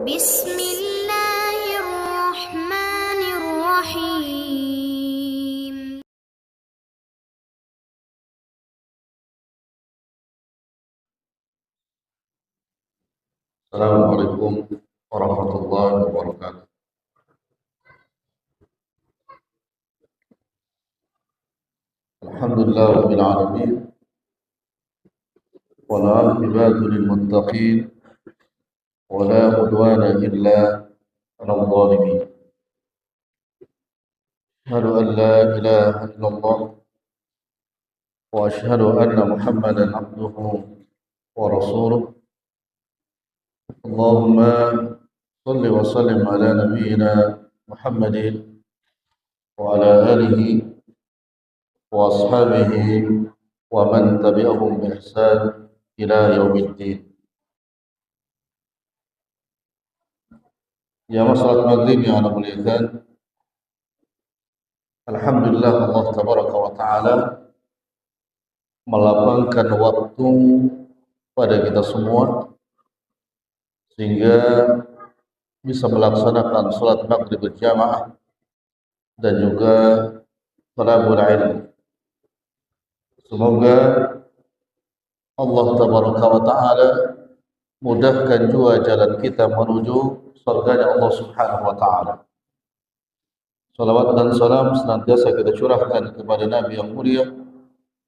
بسم الله الرحمن الرحيم. السلام عليكم ورحمة الله وبركاته. الحمد لله رب العالمين، والعاقبة للمتقين، ولا عدوان إلا على الظالمين. أشهد أن لا إله إلا الله، وأشهد أن محمدا عبده ورسوله. اللهم صل وسلم على نبينا محمد وعلى آله وأصحابه ومن تبعهم بإحسان إلى يوم الدين. Ya masyarakat maghrib yang anda muliakan, alhamdulillah Allah tabaraka wa ta'ala melapangkan waktu pada kita semua sehingga bisa melaksanakan salat maghrib berjamaah dan juga talabul ilm. Semoga Allah tabaraka wa ta'ala mudahkan juga jalan kita menuju surganya Allah subhanahu wa ta'ala. Salawat dan salam senantiasa kita curahkan kepada Nabi yang mulia,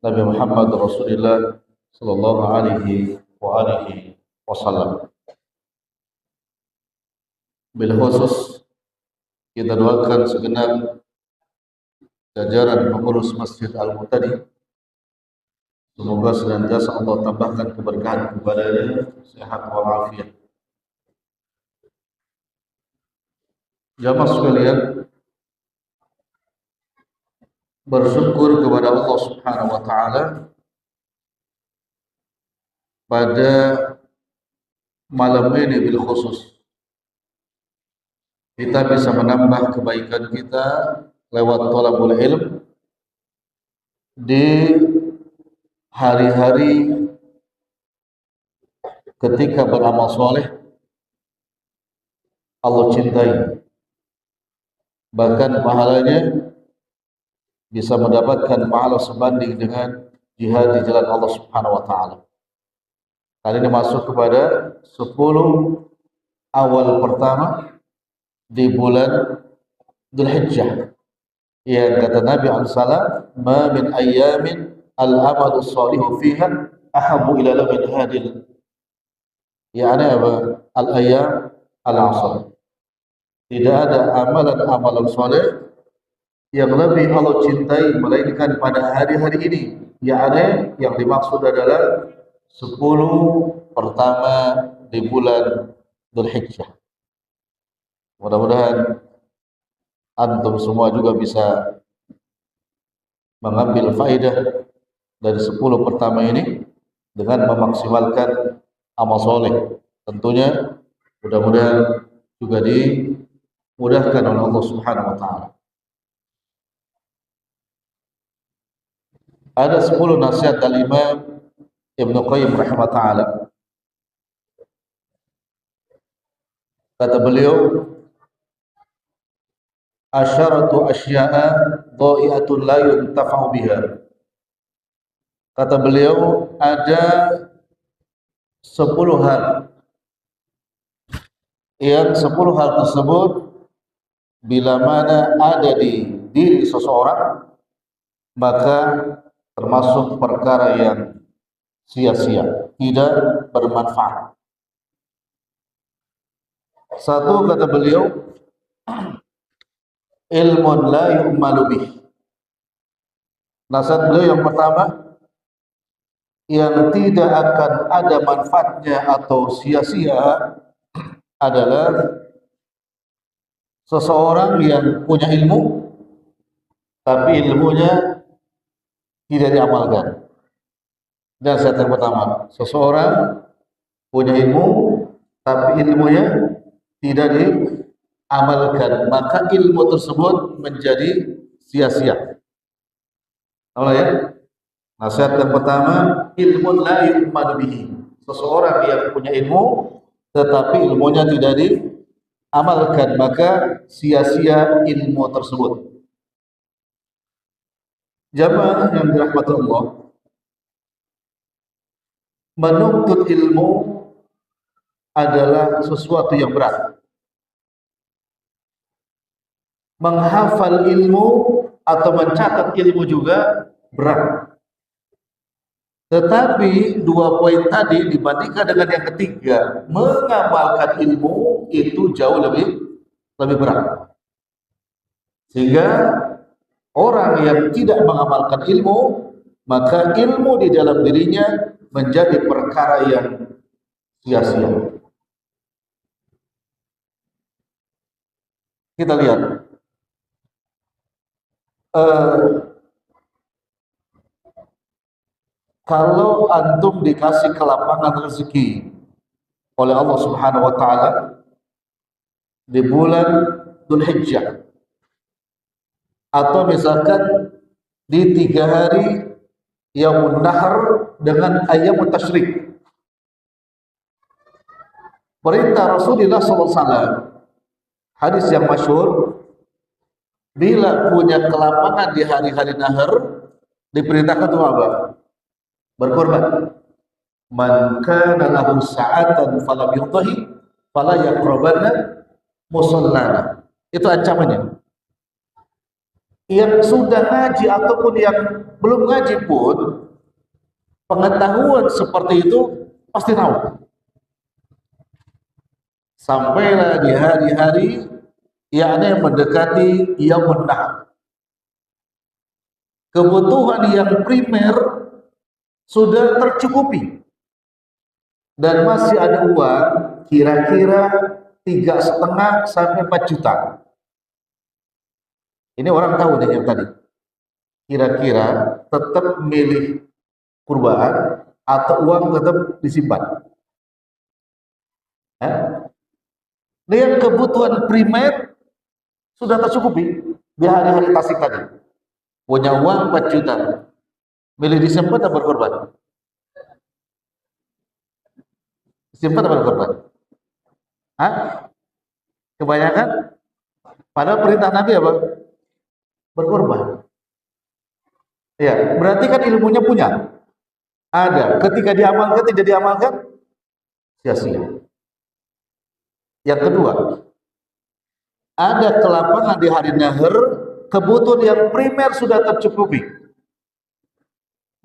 Nabi Muhammad Rasulullah sallallahu alaihi wasallam. Bil khusus kita doakan segenap jajaran pengurus Masjid Al-Mu'tadi, semoga senantiasa Allah tambahkan keberkahan kepadanya, sehat walafiat. Jamaah sekalian, bersyukur kepada Allah Subhanahu wa taala pada malam ini bil khusus kita bisa menambah kebaikan kita lewat thalabul ilm di hari-hari ketika beramal soleh Allah cintai, bahkan pahalanya bisa mendapatkan pahala sebanding dengan jihad di jalan Allah Subhanahu wa taala. Kali ini masuk kepada 10 awal pertama di bulan Dzulhijjah. Yang kata Nabi alaihissalam, "Ma min ayyamin al-amalu shalihu fiha ahabbu ila Allah min hadil." Yani apa? Al-ayyam al-'ashr. Tidak ada amalan-amalan saleh yang lebih Allah cintai melainkan pada hari-hari ini. Yang dimaksud adalah 10 pertama di bulan Dzulhijjah. Mudah-mudahan antum semua juga bisa mengambil faedah dari 10 pertama ini dengan memaksimalkan amal soleh. Tentunya mudah-mudahan juga dimudahkan oleh Allah Subhanahu wa taala. Ada 10 nasihat dari Imam Ibnu Qayyim rahimahullah ta'ala. Kata beliau, asyaratu asya'a dha'i'atun la yuntafa'u biha. Kata beliau, ada 10 hal yang 10 hal tersebut bila mana ada di diri seseorang maka termasuk perkara yang sia-sia, tidak bermanfaat. Satu, kata beliau, ilmun la yu'malu bih. Nasihat beliau yang pertama, yang tidak akan ada manfaatnya atau sia-sia adalah seseorang yang punya ilmu tapi ilmunya tidak diamalkan. Dan nasihat yang pertama, seseorang punya ilmu tapi ilmunya tidak diamalkan, maka ilmu tersebut menjadi sia-sia. Tahu ya? Nasihat yang pertama, ilmun la yu'malu bihi. Seseorang yang punya ilmu tetapi ilmunya tidak diamalkan, maka sia-sia ilmu tersebut. Jamaah yang dirahmati Allah, menuntut ilmu adalah sesuatu yang berat. Menghafal ilmu atau mencatat ilmu juga berat. Tetapi dua poin tadi dibandingkan dengan yang ketiga, mengamalkan ilmu itu jauh lebih berat. Sehingga orang yang tidak mengamalkan ilmu, maka ilmu di dalam dirinya menjadi perkara yang sia-sia. Kita lihat kalau antum dikasih kelapangan rezeki oleh Allah Subhanahu wa taala di bulan Dzulhijjah, atau misalkan di 3 hari Yaumun Nahr dengan Ayyamut Tasyrik, perintah Rasulullah SAW, hadis yang masyhur, bila punya kelapangan di hari-hari Nahr, diperintahkan untuk apa? Berkorban. Man kana lahu sa'atan falam yudhi fala yaqrabanna musallana. Itu ancamannya. Yang sudah ngaji ataupun yang belum ngaji pun, pengetahuan seperti itu pasti tahu. Sampailah di hari-hari yang mendekati Yaumun Nahr, kebutuhan yang primer sudah tercukupi dan masih ada uang kira-kira 3,5 sampai 4 juta. Ini orang tahu nih yang tadi. Kira-kira tetap milih kurban atau uang tetap disimpan. Yang kebutuhan primer sudah tercukupi di hari-hari tasik tadi. Punya uang 4 juta. Milih disimpan atau berkorban? Disimpan atau berkorban? Kebanyakan pada perintah Nabi apa? Berkorban. Ya, berarti kan ilmunya punya. Ada. Ketika diamalkan, tidak diamalkan, sia-sia. Yang kedua, ada kelapangan di hari Nahr, kebutuhan yang primer sudah tercukupi.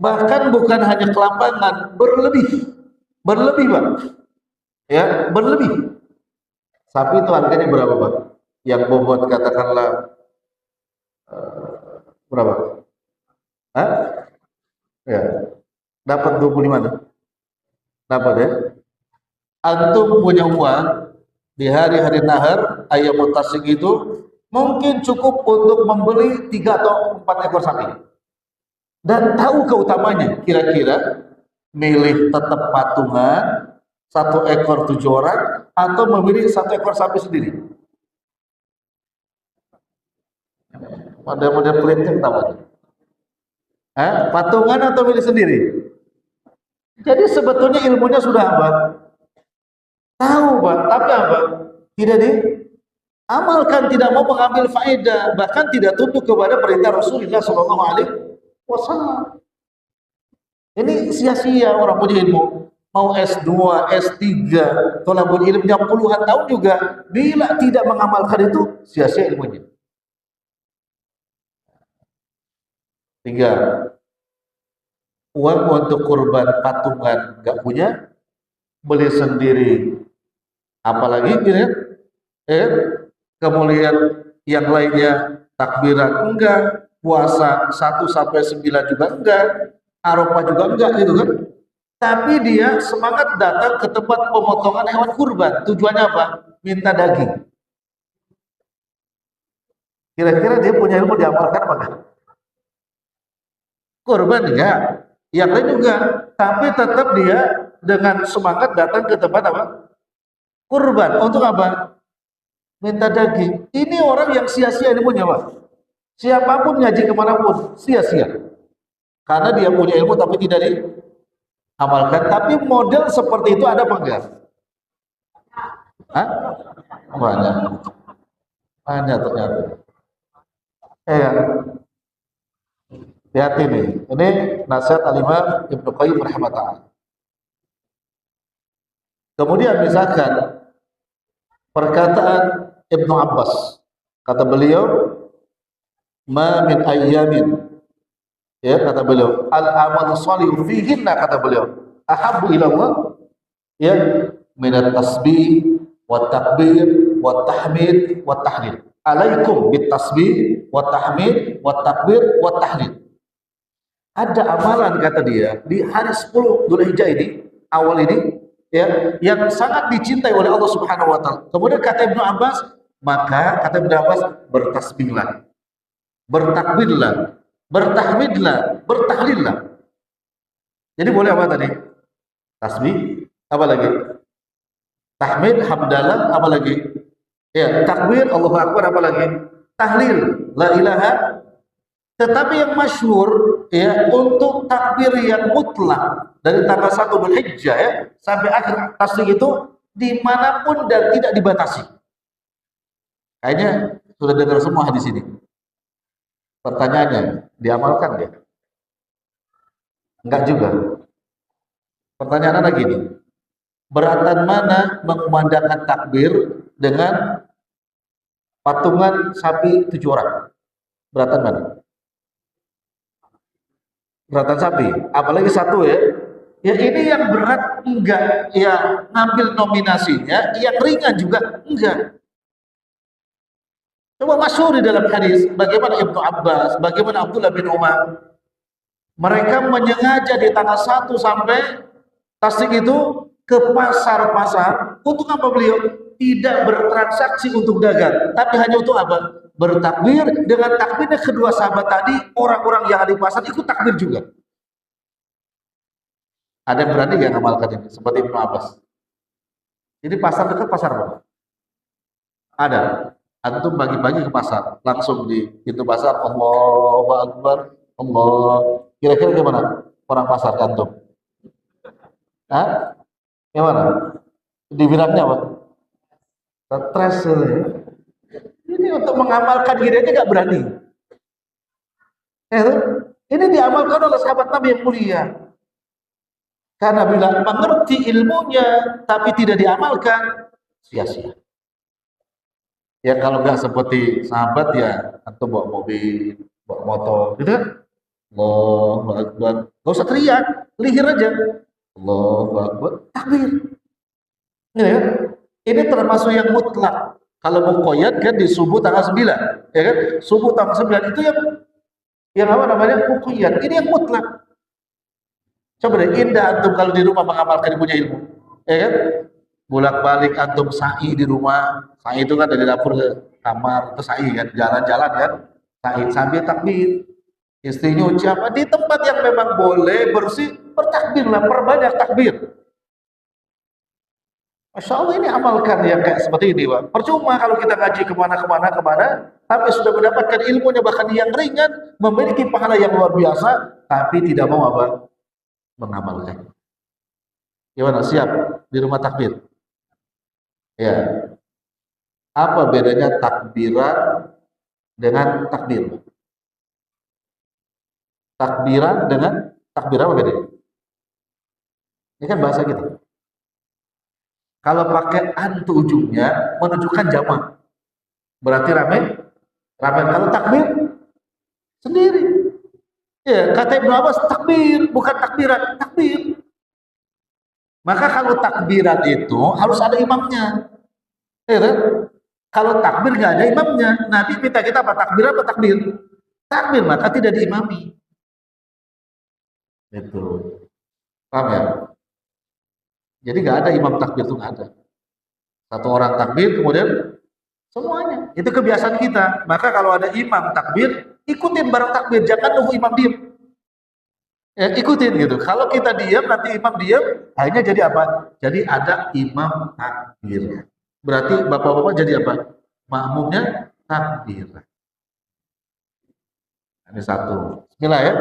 Bahkan bukan hanya kelapangan, berlebih, Pak. Ya, berlebih. Sapi itu harganya berapa, Pak? Yang bobot katakanlah berapa? Ya, dapat 25. Dapat ya. Antum punya uang di hari-hari Nahr, Ayyamut Tasyrik itu mungkin cukup untuk membeli 3 atau 4 ekor sapi. Dan tahu keutamanya, kira-kira milih tetap patungan 1 ekor 7 orang atau memilih 1 ekor sapi sendiri. Model-model pelintir tahu. Patungan atau milih sendiri. Jadi sebetulnya ilmunya sudah apa? Tahu, Pak, tapi apa? Tidak diamalkan, tidak mau mengambil faedah, bahkan tidak tunduk kepada perintah Rasulullah SAW. Ini sia-sia orang punya ilmu. Mau S2, S3, thalabul ilmunya puluhan tahun juga, bila tidak mengamalkan itu, sia-sia ilmunya. 3, uang untuk kurban patungan nggak punya, beli sendiri, apalagi gitu ya, kemudian yang lainnya takbiran enggak, puasa 1 sampai 9 juga enggak, Arafah juga enggak gitu kan. Tapi dia semangat datang ke tempat pemotongan hewan kurban. Tujuannya apa? Minta daging. Kira-kira dia punya ilmu diamalkan apa enggak? Kurban enggak, yang lain juga, tapi tetap dia dengan semangat datang ke tempat apa? Kurban. Untuk apa? Minta daging. Ini orang yang sia-sia ilmunya, Pak. Siapapun ngaji kemanapun, sia-sia. Karena dia punya ilmu tapi tidak diamalkan. Tapi model seperti itu ada apa enggak? Hah? Banyak. Banyak ternyata. Ya, hati nih. Ini nasihat Al-Imam Ibnu Qayyim rahimahullah. Kemudian misalkan perkataan Ibnu Abbas. Kata beliau, "Ma min ayyamin." Ya, kata beliau, "Al-amalu shalihu fihinna," kata beliau, "ahabbu ila Allah." Ya, minat tasbih wa takbir wa tahmid wa tahlil. Alaikum bit tasbih wa tahmid wa takbir wa tahlil. Ada amalan kata dia di hari 10 Dzulhijjah ini, awal ini, ya, yang sangat dicintai oleh Allah Subhanahu wa taala. Kemudian kata Ibnu Abbas, maka kata Ibnu Abbas, bertasbihlah, bertakbirlah, bertahmidlah, bertahlillah. Jadi boleh apa tadi? Tasbih, apa lagi? Tahmid, hamdalah, apa lagi? Ya, takbir, Allahu Akbar, apa lagi? Tahlil, la ilaha. Tetapi yang masyhur, ya, untuk takbir yang mutlak dari tanggal 1 Dzulhijjah, ya, sampai akhir tasbih itu dimanapun dan tidak dibatasi. Kayaknya sudah dengar semua hadis ini. Pertanyaannya, diamalkan dia? Enggak juga. Pertanyaan lagi nih, beratan mana mengumandangkan takbir dengan patungan sapi 7 orang? Beratan mana? Beratan sapi, apalagi satu, ya. Ya ini yang berat enggak, ya ngambil nominasinya, yang ringan juga enggak. Coba masyhur di dalam hadis, bagaimana Ibnu Abbas, bagaimana Abdullah bin Umar, mereka menyengaja di tanggal 1 sampai tasdik itu ke pasar-pasar. Untuk apa beliau? Tidak bertransaksi untuk dagang, tapi hanya untuk apa? Bertakbir. Dengan takbirnya kedua sahabat tadi, orang-orang yang ada di pasar ikut takbir juga. Ada yang berani nggak ngamalkan ini? Seperti Ibnu Abbas. Jadi pasar dekat pasar apa? Ada. Antum pagi-pagi ke pasar, langsung di pintu pasar, Allahu Akbar, Allah. Kira-kira gimana orang pasar antum? Hah? Gimana? Dibilangnya apa? Stres. Ini untuk mengamalkan gini aja nggak berani. Ini diamalkan oleh sahabat Nabi yang mulia. Karena bila mengerti ilmunya tapi tidak diamalkan, sia-sia. Ya kalau nggak seperti sahabat, ya atau bawa mobil, bawa motor, gitu kan? Allahu Akbar. Nggak usah teriak, lihir aja. Allahu Akbar, takbir. Ini kan? Ini termasuk yang mutlak. Kalau muqayyad kan di subuh tanggal 9, ya kan? Subuh tanggal 9 itu yang apa namanya? Muqayyad. Ini yang mutlak. Coba deh, indah antum kalau di rumah mengamalkan punya ilmu, ya kan? Bolak-balik antum sa'i di rumah. Sa'i itu kan dari dapur ke kamar, itu sa'i kan, jalan-jalan kan, sa'i sambil takbir. Istri nyuci apa di tempat yang memang boleh bersih, bertakbirlah, perbanyak takbir. Masya Allah, ini amalkan yang kayak seperti ini, Pak. Percuma kalau kita ngaji kemana, tapi sudah mendapatkan ilmunya bahkan yang ringan, memiliki pahala yang luar biasa, tapi tidak mau apa? Mengamalkan. Gimana? Siap di rumah takbir? Ya. Apa bedanya takbiran dengan takbir? Takbiran dengan takbir apa bedanya? Ini kan bahasa kita. Kalau pakai antu ujungnya menunjukkan jamak, berarti rame. Kalau takbir sendiri. Ya, kata Ibnu Abbas takbir, bukan takbiran, takbir. Maka kalau takbiran itu harus ada imamnya. Ya, kan? Kalau takbir nggak ada imamnya, Nabi minta kita apa? Takbir apa takbir? Takbir, maka tidak diimami. Itu. Paham ya? Jadi nggak ada imam takbir, itu nggak ada. Satu orang takbir, kemudian semuanya. Itu kebiasaan kita. Maka kalau ada imam takbir, ikutin bareng takbir, jangan nunggu imam diem. Ya, ikutin gitu. Kalau kita diam, nanti imam diam, akhirnya jadi apa? Jadi ada imam takbir. Berarti bapak-bapak jadi apa? Makmumnya takbir. Ini satu. Bismillah ya.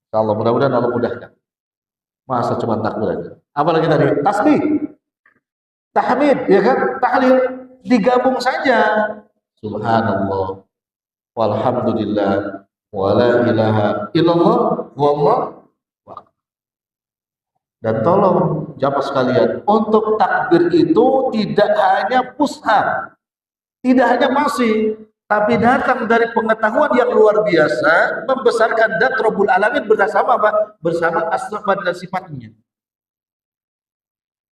Insyaallah, mudah-mudahan Allah mudahkan. Masa cuma takbir aja. Apalagi tadi? Tasbih. tahmid, ya kan? Tahlil digabung saja. Subhanallah, walhamdulillah, wala ilaha illallah, wallah. Dan tolong jamaah sekalian, untuk takbir itu tidak hanya pusat, tidak hanya masih, tapi datang dari pengetahuan yang luar biasa, membesarkan Dat Rabbul Alamin bersama apa? Bersama asma dan sifatnya.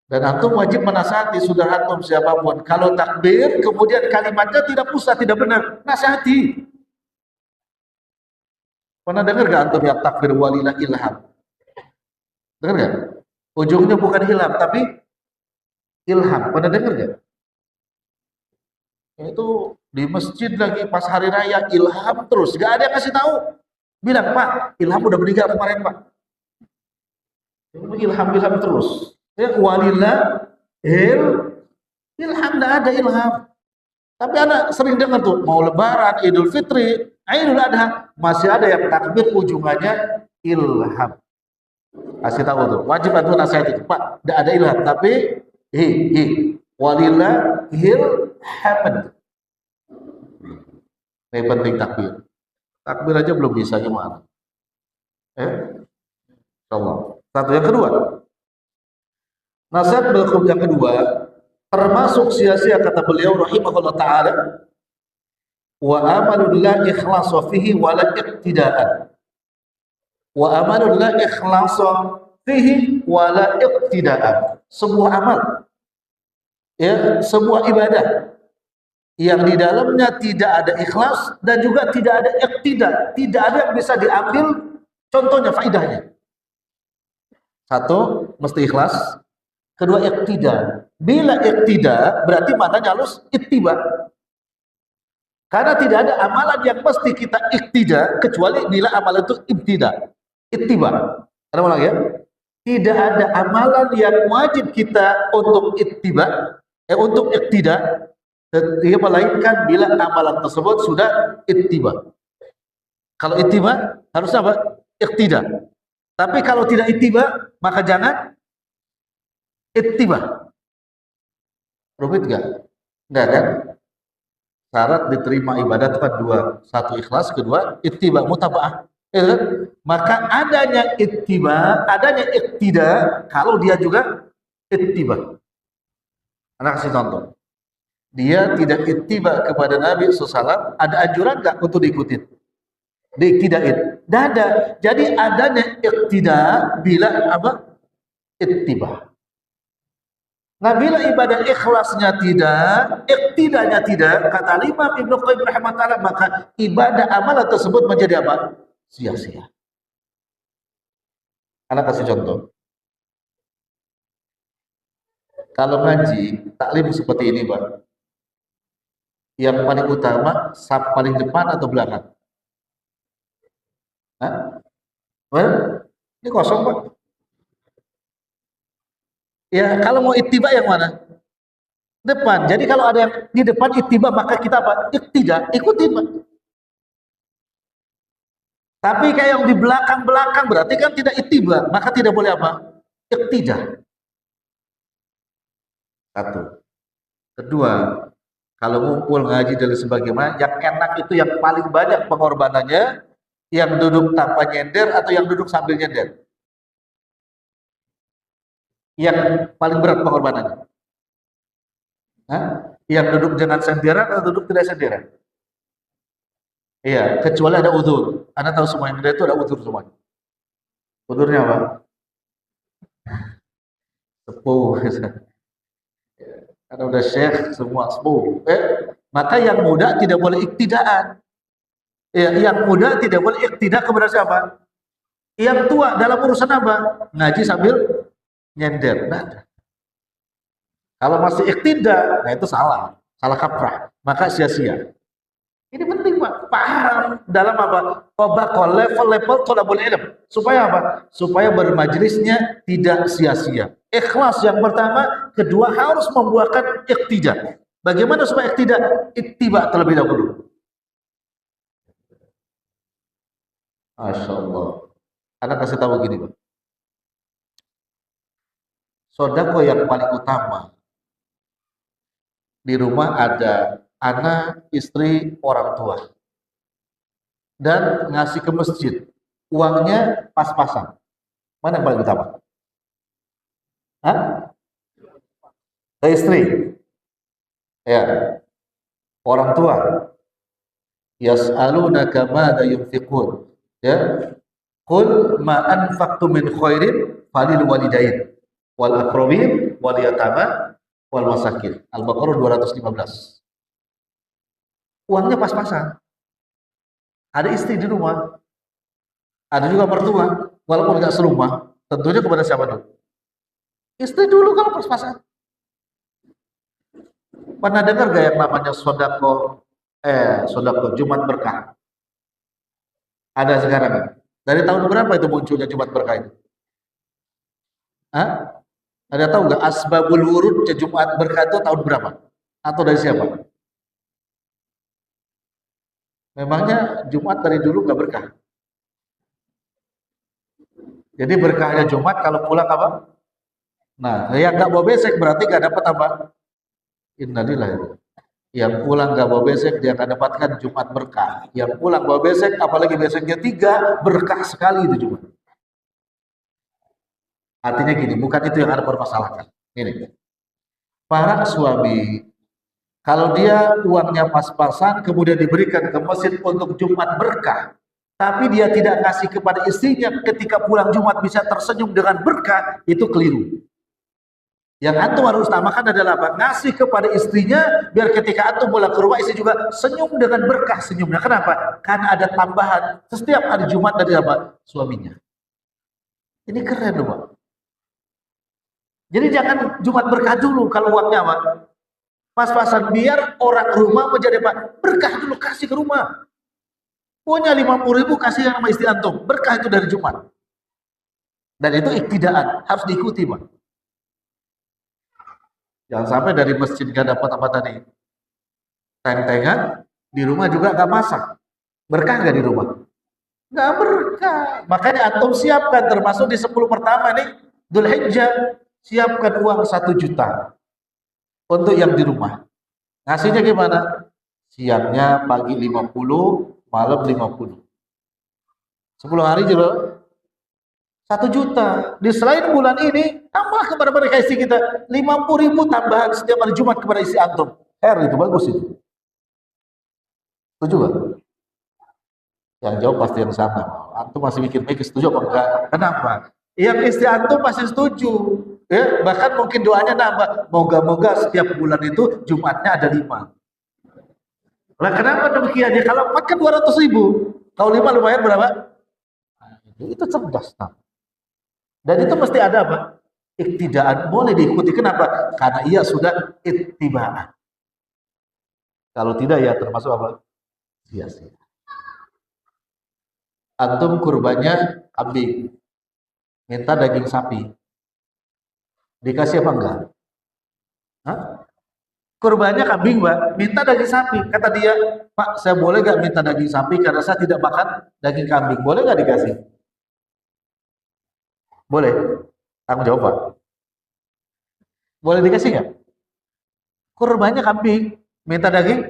Dan antum wajib menasihati saudara antum siapapun. Kalau takbir, kemudian kalimatnya tidak pusat, tidak benar, nasihati. Pernah dengar gak antum yang takbir walilah ilham? Dengar gak? Ujungnya bukan ilham, tapi ilham. Pernah dengar gak? Itu di masjid lagi pas hari raya ilham terus, gak ada yang kasih tahu. Bilang, Pak, ilham udah meninggal kemarin, Pak. Ilham terus. Ya, walillah ilham, gak ada ilham. Tapi anak sering dengar tuh, mau lebaran, Idul Fitri, Idul Adha, masih ada yang takbir ujungannya ilham. Kasih tahu tuh, wajib antum nasihat itu, Pak, tidak ada ilham, tapi walillah ilhamad. Ini penting takbir. Takbir aja belum bisa gimana? Insyaallah. Satu yang kedua. Nasihat beliau yang kedua, termasuk sia-sia kata beliau rahimahullah taala, wa amalul la ikhlasa fihi wa la iqtidaan. Wa amalul la ikhlasa fihi wa la iqtidaan. Sebuah amal, ya, sebuah ibadah yang di dalamnya tidak ada ikhlas dan juga tidak ada iqtida, tidak ada yang bisa diambil contohnya, faidahnya. Satu, mesti ikhlas. Kedua, iqtida. Bila iqtida berarti maknanya harus ittiba. Karena tidak ada amalan yang mesti kita iqtida kecuali bila amalan itu ibtida, ittiba. Ada ulang ya? Tidak ada amalan yang wajib kita untuk ittiba, untuk iqtida, melainkan bila amalan tersebut sudah ittiba. Kalau ittiba harus apa? Iqtida. Tapi kalau tidak ittiba, maka jangan ittiba. Rumit gak? Enggak kan? Syarat diterima ibadah itu kan dua. Satu ikhlas, kedua ittiba, mutaba'ah. Ya kan? Maka adanya ittiba, adanya iqtida kalau dia juga ittiba. Anak kasih contoh. Dia tidak ittiba kepada Nabi SAW, ada anjuran gak untuk diikutin? Diiktidain. Tidak ada. Jadi adanya iqtida bila apa? Ittiba. Nah, bila ibadah ikhlasnya tidak, iqtidanya tidak, kata Imam Ibnu Qayyim rahimahullah, maka ibadah amalan tersebut menjadi apa? Sia-sia. Anak kasih contoh. Kalau ngaji, taklim seperti ini, Pak. Yang paling utama, saf paling depan atau belakang? Hah? Well, ini kosong, Pak. Ya, kalau mau ittiba yang mana? Depan. Jadi kalau ada yang di depan ittiba, maka kita apa? Iqtida, ikutin, Pak. Tapi kayak yang di belakang-belakang berarti kan tidak ittiba, maka tidak boleh apa? Iqtida. Satu. Kedua, kalau ngumpul ngaji dari sebagaimana, yang enak itu yang paling banyak pengorbanannya, yang duduk tanpa nyender atau yang duduk sambil nyender? Yang paling berat pengorbanannya? Hah? Yang duduk dengan senderan atau duduk tidak senderan? Iya, kecuali ada udzur. Anda tahu semua yang itu ada udzur semuanya. Udzurnya apa? Sepuh. Karena udah syekh semua sepuh. Maka yang muda tidak boleh iktidaan. Ya, yang muda tidak boleh iktida kepada siapa? Yang tua dalam urusan apa? Ngaji sambil nyender. Nah, kalau masih iktida, nah itu salah kaprah. Maka sia-sia. Ini penting, Pak. Paham dalam apa? Tobaqo, level-level tolabul ilm. Supaya apa? Supaya bermajlisnya tidak sia-sia. Ikhlas yang pertama, kedua harus membuahkan iktida. Bagaimana supaya iktida? Ittiba terlebih dahulu. Masya Allah. Anda kasih tahu gini, Pak. Sodako yang paling utama Di rumah ada anak, istri, orang tua. Dan ngasih ke masjid. Uangnya pas-pasan. Mana yang paling utama? Hah? Ke istri. Ya. Orang tua. Yas'alunaka madza yunfiqun. Ya. Qul ma anfaqtum min khairin falil walidain wal aqrabin wal yatama wal masakin. Al-Baqarah 215. Uangnya pas-pasan. Ada istri di rumah, ada juga mertua, walaupun nggak serumah, tentunya kepada siapa dulu? Istri dulu kalau pas-pasan. Pernah dengar gak yang namanya sodako Jumat Berkah? Ada sekarang. Dari tahun berapa itu munculnya Jumat Berkah itu? Hah? Ada tahu nggak asbabul wurud Jumat Berkah itu tahun berapa? Atau dari siapa? Memangnya Jumat dari dulu nggak berkah. Jadi berkahnya Jumat kalau pulang apa? Nah, yang nggak bawa besek berarti nggak dapat apa? Innalillahi. Yang pulang nggak bawa besek dia akan dapatkan Jumat berkah. Yang pulang bawa besek, apalagi beseknya 3, berkah sekali itu Jumat. Artinya gini, bukan itu yang ada permasalahan. Ini, para suami, kalau dia uangnya pas-pasan, kemudian diberikan ke masjid untuk Jumat berkah, tapi dia tidak ngasih kepada istrinya ketika pulang Jumat bisa tersenyum dengan berkah, itu keliru. Yang antum harus utamakan adalah apa? Ngasih kepada istrinya, biar ketika antum pulang ke rumah, istri juga senyum dengan berkah senyumnya. Kenapa? Karena ada tambahan setiap hari Jumat dari apa? Suaminya. Ini keren loh, Pak. Jadi jangan Jumat berkah dulu kalau uangnya apa? Pas-pasan, biar orang rumah menjadi apa? Berkah dulu, kasih ke rumah. Punya 50.000 kasih sama istri antum. Berkah itu dari Jumat. Dan itu iktidaan, harus diikuti, Pak. Jangan sampai dari masjid gak dapat apa tadi? Teng-tengan, di rumah juga gak masak. Berkah gak di rumah? Gak berkah. Makanya antum siapkan, termasuk di 10 pertama nih, Dzulhijjah, siapkan uang 1 juta untuk yang di rumah. Ngasihnya gimana? Siangnya pagi 50, malam 50. 10 hari juga 1 juta. Di selain bulan ini, tambah kepada mereka istri kita 50.000 tambahan setiap hari Jumat kepada istri antum. Itu bagus itu. Setuju gak? Yang jawab pasti yang sama. Antum masih mikir-mikir setuju apa enggak? Kenapa? Yang istri antum pasti setuju. Ya, bahkan mungkin doanya nambah. Moga-moga setiap bulan itu Jumatnya ada 5. Nah, kenapa demikian? Ya, kalau 4 kan 200.000. Kalau 5 lumayan berapa? Itu cerdas. Nah. Dan itu mesti ada apa? Iktidaan, boleh diikuti. Kenapa? Karena ia sudah ittiba'an. Kalau tidak ya termasuk apa? Sia-sia. Antum kurbannya kambing, minta daging sapi. Dikasih apa enggak? Hah? Kurbannya kambing, Mbak, minta daging sapi. Kata dia, Pak, saya boleh nggak minta daging sapi karena saya tidak makan daging kambing. Boleh nggak dikasih? Boleh. Tanggung jawab, Pak. Boleh dikasih nggak? Kurbannya kambing, minta daging?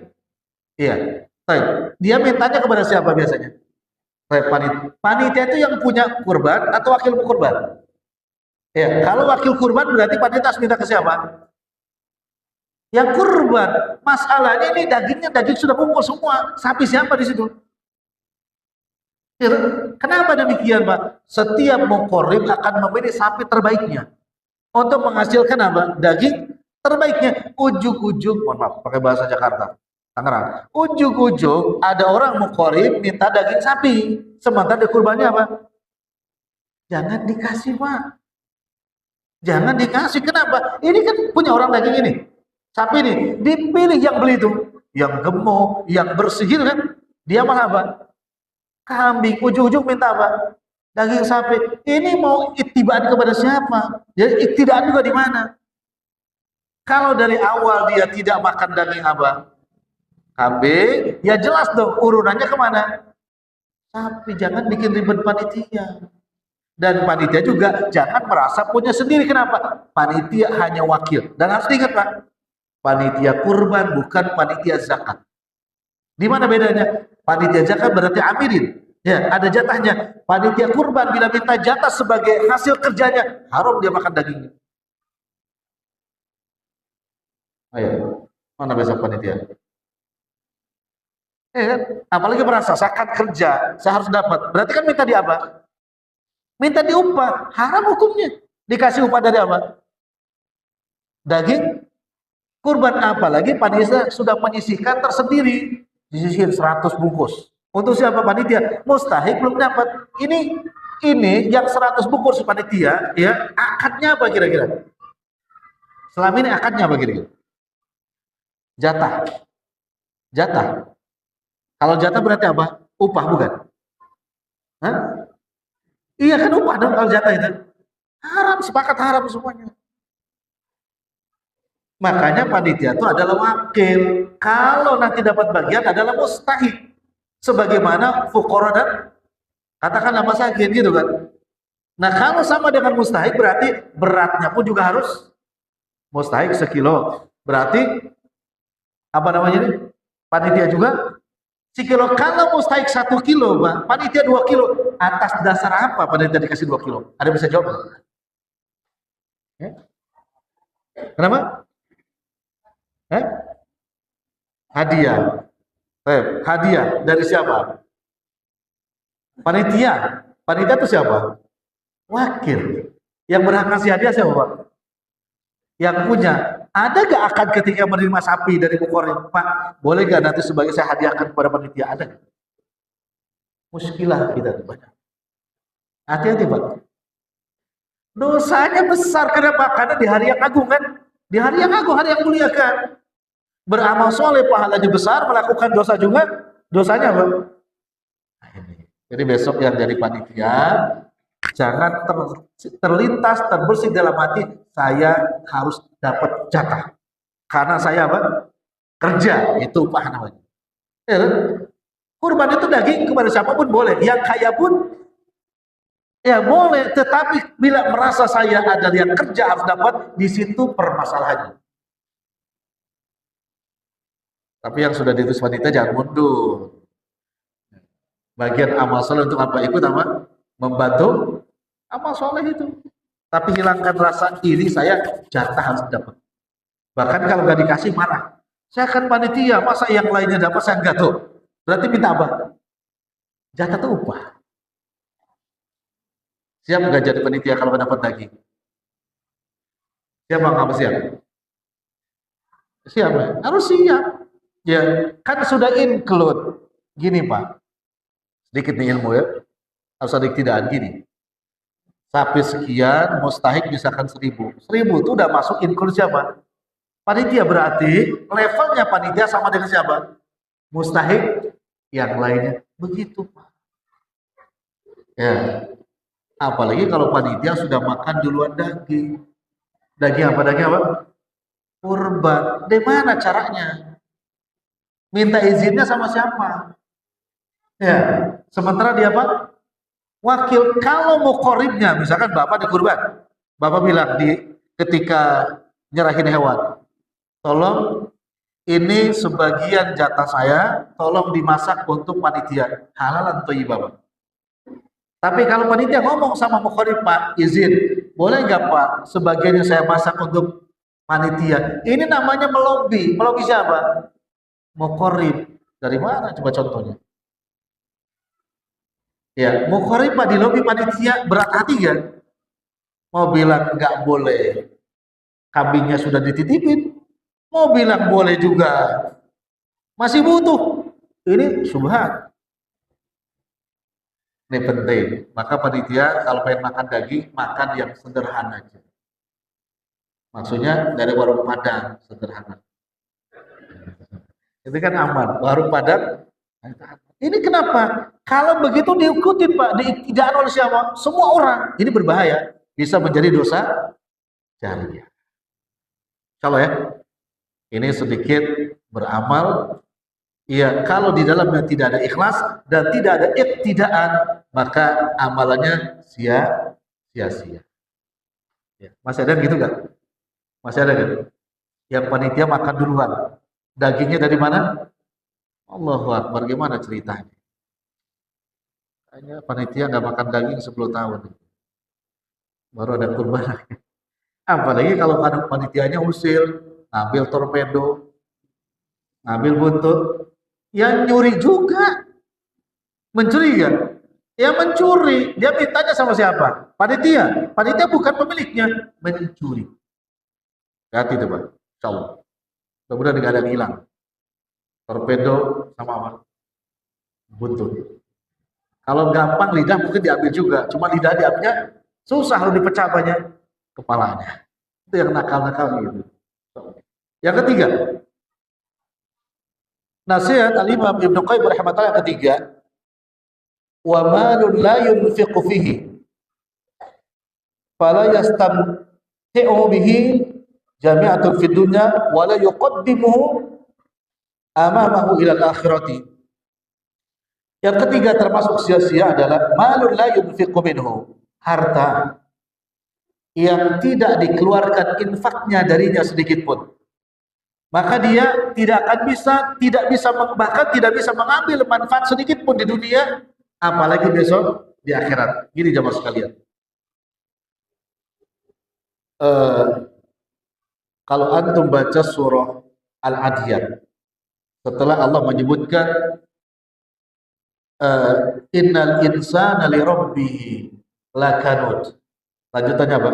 Iya. Dia mintanya kepada siapa biasanya? Panitia itu yang punya kurban atau wakil kurban? Ya, kalau wakil kurban berarti panitia harus minta ke siapa? Yang kurban. Masalahnya ini dagingnya daging sudah kumpul semua. Sapi siapa di situ? Kenapa demikian, Pak? Setiap muqarrib akan memilih sapi terbaiknya untuk menghasilkan apa? Daging terbaiknya. Ujung-ujung, mohon maaf, pakai bahasa Jakarta, Tangerang. Ujung-ujung ada orang muqarrib minta daging sapi, sementara di kurbannya apa? Jangan dikasih, Pak. Jangan dikasih. Kenapa? Ini kan punya orang daging ini. Sapi ini dipilih yang beli itu, yang gemuk, yang bersih kan? Dia malah apa? Kambing, ujung-ujung minta apa? Daging sapi. Ini mau ittibaan kepada siapa? Jadi iktidaan juga di mana? Kalau dari awal dia tidak makan daging apa? Kambing, ya jelas dong urunannya kemana? Sapi. Jangan bikin ribet panitia. Dan panitia juga jangan merasa punya sendiri. Kenapa? Panitia hanya wakil. Dan harus diingat, Pak, Panitia kurban bukan panitia zakat. Di mana bedanya? Panitia zakat berarti amirin. Ya, ada jatahnya. Panitia kurban bila minta jatah sebagai hasil kerjanya, haram dia makan dagingnya. Ayo, mana besok panitia? Kan? Apalagi merasa saya akan kerja, saya harus dapat. Berarti kan minta di apa? Minta diupah, haram hukumnya. Dikasih upah dari apa? Daging kurban, apalagi panitia sudah menyisihkan tersendiri, disisihin 100 bungkus. Untuk siapa panitia? Mustahik belum dapat. Ini yang 100 bungkus panitia, ya, akadnya apa kira-kira? Selama ini akadnya apa kira-kira? Jatah. Jatah. Kalau jatah berarti apa? Upah bukan? Hah? Iya kan upah dong kalau jatah itu. Haram, sepakat haram semuanya. Makanya panitia itu adalah wakil. Kalau nanti dapat bagian adalah mustahik. Sebagaimana fuqara dan katakanlah masakin gitu kan. Nah kalau sama dengan mustahik berarti beratnya pun juga harus mustahik sekilo. Berarti apa namanya ini? Panitia juga sekilo. Kalau mustahik 1 kilo, panitia 2 kilo. Atas dasar apa panitia dikasih 2 kilo? Ada bisa jawab? Ya? Kenapa? Hadiah. Hadiah dari siapa? Panitia. Panitia itu siapa? Wakil. Yang berhak ngasih hadiah siapa, Pak? Yang punya. Ada gak akad ketika menerima sapi dari Bukhari? Pak, boleh gak nanti sebagai saya hadiahkan kepada panitia? Ada gak? Muskilah kita banyak. Hati-hati, Pak. Dosanya besar. Kenapa? Karena di hari yang agung kan? Di hari yang agung, hari yang mulia kan? Beramal soleh pahalanya besar, melakukan dosa juga dosanya apa? Jadi besok yang jadi panitia jangan terlintas terbersih dalam hati saya harus dapat jatah karena saya apa? Kerja, itu upah namanya. Ya, kurban itu daging kepada siapapun boleh, yang kaya pun ya boleh, tetapi bila merasa saya ada yang kerja harus dapat, di situ permasalahannya. Tapi yang sudah diutus wanita jangan mundur. Bagian amal soleh untuk apa? Ikut apa? Membantu amal soleh itu. Tapi hilangkan rasa iri saya jatah harus dapat. Bahkan kalau nggak dikasih marah. Saya akan panitia, masa yang lainnya dapat saya nggak tuh? Berarti minta apa? Jatah itu upah. Siap nggak jadi panitia kalau dapat daging? Siap nggak siap? Siap ya? Harus siap. Ya, kan sudah include. Gini Pak, sedikit nih ilmu ya, harus ada tidak gini. Sapi sekian, mustahik misalkan 1000. 1000 itu udah masuk include siapa? Panitia, berarti levelnya panitia sama dengan siapa? Mustahik yang lainnya. Begitu Pak. Ya, apalagi kalau panitia sudah makan duluan daging. Daging apa? Daging apa? Kurban. Di mana caranya? Minta izinnya sama siapa? Ya, sementara dia apa? Wakil. Kalau mau koribnya, misalkan bapak di kurban, bapak bilang ketika nyerahin hewan, tolong ini sebagian jatah saya, tolong dimasak untuk panitia, halalan thayyibah. Tapi kalau panitia ngomong sama mukorib, Pak, izin, boleh nggak Pak, sebagiannya saya masak untuk panitia? Ini namanya melobi. Melobi siapa? Mukorib. Dari mana coba contohnya? Ya, mukorib Pak di lobi panitia berat hati kan? Mau bilang nggak boleh, kambingnya sudah dititipin. Mau bilang boleh juga, masih butuh. Ini subhan. Ini penting. Maka panitia kalau pengen makan daging, makan yang sederhana aja. Maksudnya dari warung Padang, sederhana. Itu kan aman. Warung Padang. Ini kenapa? Kalau begitu diikutin Pak, tidak oleh siapa? Semua orang. Ini berbahaya. Bisa menjadi dosa jariah. Kalau ya, ini sedikit beramal. Ya, kalau di dalamnya tidak ada ikhlas dan tidak ada iktidaan, maka amalannya sia-sia. Ya. Masih ada gitu nggak? Masih ada gitu? Yang panitia makan duluan. Dagingnya dari mana? Allahu Akbar, gimana ceritanya? Kayaknya panitia nggak makan daging 10 tahun. Baru ada kurban. Apalagi kalau panitianya usil, ngambil torpedo, ngambil buntut, yang nyuri juga. Mencuri kan? Ya mencuri. Dia mintanya sama siapa? Panitia. Panitia bukan pemiliknya. Mencuri. Hati itu Pak. Insyaallah. Mudah-mudahan tidak ada yang hilang. Torpedo sama apa? Buntut. Kalau gampang lidah mungkin diambil juga. Cuma lidah diambilnya susah kalau dipecah banyak kepalanya. Itu yang nakal-nakal gitu. Yang ketiga, nasihat Al-Imam Ibnu Qayyim rahimahullah yang ketiga, wa malun la yunfiqu fihi fala yastamti'u bihi jami'atun fid dunya wa la yuqaddimuhu amamahu ila al-akhirati. Yang ketiga termasuk sia-sia adalah malun la yunfiqu minhu, harta yang tidak dikeluarkan infaknya darinya sedikit pun. Maka dia tidak bisa bahkan tidak bisa mengambil manfaat sedikit pun di dunia, apalagi besok di akhirat. Gini jamaah sekalian. Kalau antum baca surah Al-Adiyat, setelah Allah menyebutkan innal insana li rabbih lakanud. Lanjutannya apa?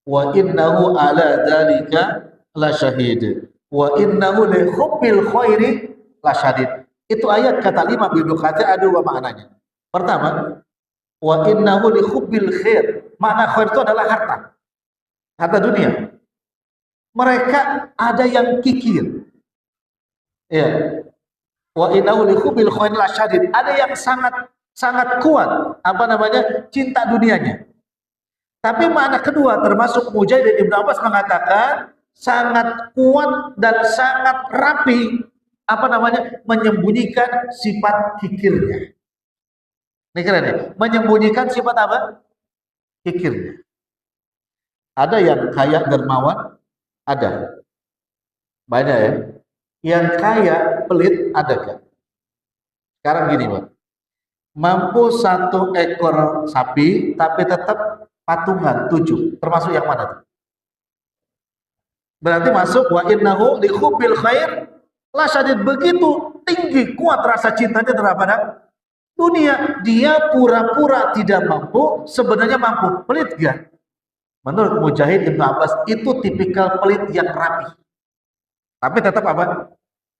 Wa innahu ala dzalika lasyahid. Wa innahu li hubbil khairi lasyadid. Itu ayat kata Imam Ibnu Katsir ada dua maknanya. Pertama, wa innahu li hubbil khair. Makna khair itu adalah harta. Harta dunia. Mereka ada yang kikir. Ya. Wa innahu li hubbil khair lasyadid. Ada yang sangat kuat cinta dunianya. Tapi makna kedua termasuk Mujahid dan Ibnu Abbas mengatakan sangat kuat dan sangat rapi menyembunyikan sifat kikirnya. Ini keren ya? Menyembunyikan sifat apa? Kikirnya. Ada yang kaya dermawan? Ada. Banyak ya. Yang kaya pelit ada kan? Sekarang gini Pak. Mampu 1 ekor sapi tapi tetap patungan 7. Termasuk yang mana tuh? Berarti masuk wa innahu li hubbil khair lasyadid. Begitu tinggi kuat rasa cintanya terhadap dunia, dia pura-pura tidak mampu, sebenarnya mampu. Pelit gak? Menurut Mujahid Ibnu Abbas itu tipikal pelit yang rapi. Tapi tetap apa?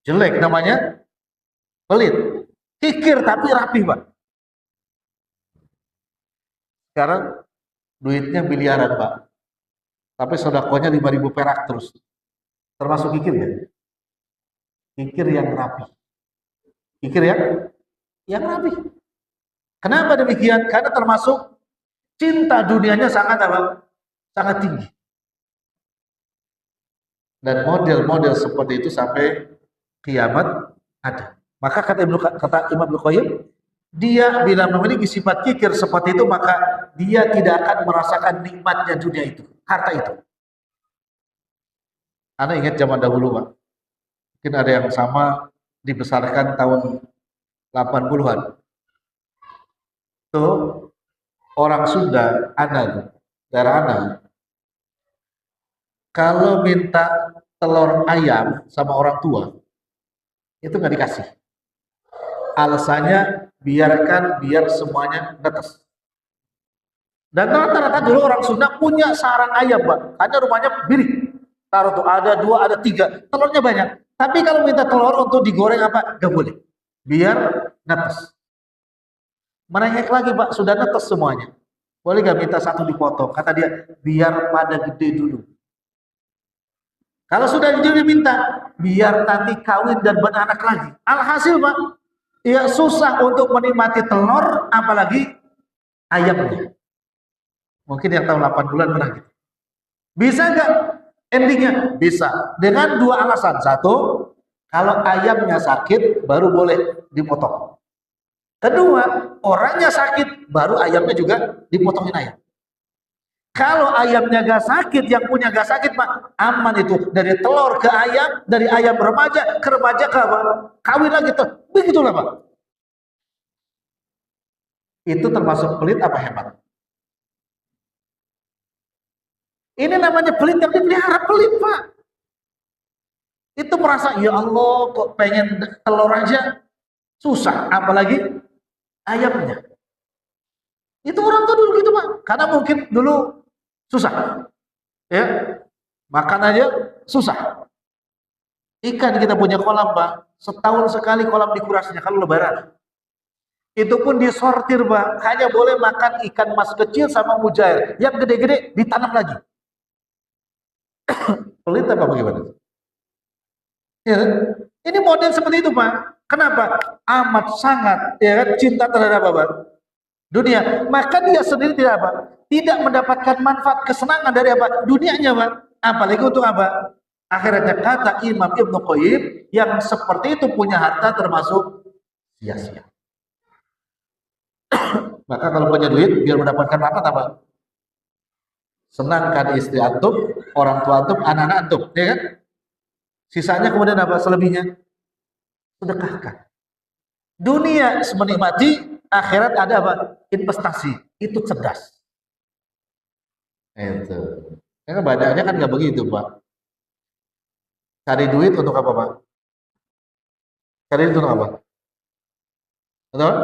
Jelek, namanya pelit. Kikir tapi rapi, Pak. Sekarang duitnya miliaran, Pak. Tapi sodakonya 5.000 perak terus. Termasuk kikir ya? Kikir yang rapi. Kikir yang rapi. Kenapa demikian? Karena termasuk cinta dunianya sangat apa? Sangat tinggi. Dan model-model seperti itu sampai kiamat ada. Maka kata Imam Ibnu Qayyim, dia bila memiliki sifat kikir seperti itu, maka dia tidak akan merasakan nikmatnya dunia itu, harta itu. Anda ingat zaman dahulu, Pak. Mungkin ada yang sama dibesarkan tahun 80-an. Itu orang Sunda, daerah Ana, kalau minta telur ayam sama orang tua, itu nggak dikasih. Alasannya biar semuanya netes. Dan rata-rata dulu orang Sunda punya sarang ayam, Pak. Karena rumahnya birik. Taruh tuh ada 2, ada 3, telurnya banyak. Tapi kalau minta telur untuk digoreng apa? Gak boleh. Biar netes. Merengek lagi, Pak, sudah netes semuanya. Boleh gak minta 1 dipotong? Kata dia, biar pada gede dulu. Kalau sudah jadi minta, biar nanti kawin dan beranak lagi. Alhasil, Pak, ya susah untuk menikmati telur, apalagi ayamnya. Mungkin yang tahun 8 bulan pernah gitu. Bisa nggak endingnya? Bisa. Dengan 2 alasan. 1, kalau ayamnya sakit, baru boleh dipotong. 2, orangnya sakit, baru ayamnya juga dipotongin ayam. Kalau ayamnya gak sakit, yang punya gak sakit Pak, aman itu. Dari telur ke ayam, dari ayam remaja ke remaja ke apa? Kawin lagi tuh. Begitulah Pak. Itu termasuk pelit apa hebat? Ini namanya pelit yang dipelihara, pelit Pak. Itu merasa, ya Allah kok pengen telur aja susah, apalagi ayamnya. Itu orang tuh dulu gitu Pak. Karena mungkin dulu susah. Ya, makan aja susah. Ikan kita punya kolam Pak, setahun sekali kolam dikurasnya kalau lebaran. Itu pun disortir Pak, hanya boleh makan ikan mas kecil sama mujair. Yang gede-gede ditanam lagi. Pelit apa bagaimana? Ya, ini model seperti itu Pak. Kenapa? Amat sangat ya kan cinta terhadap apa? Dunia. Maka dia sendiri tidak apa? Tidak mendapatkan manfaat kesenangan dari apa? Dunianya Pak. Apalagi untuk apa? Akhirnya kata Imam Ibnu Qayyim, yang seperti itu punya harta termasuk sia-sia. Maka kalau punya duit biar mendapatkan apa? Senangkan istri antum, orang tua antum, anak-anak antum, ya kan? Sisanya kemudian apa? Selebihnya sedekahkan. Dunia menikmati, akhirat ada apa? Investasi. Itu cerdas. Itu. Karena banyaknya kan nggak begitu Pak. Cari duit untuk apa Pak? Cari duit untuk apa? Betul?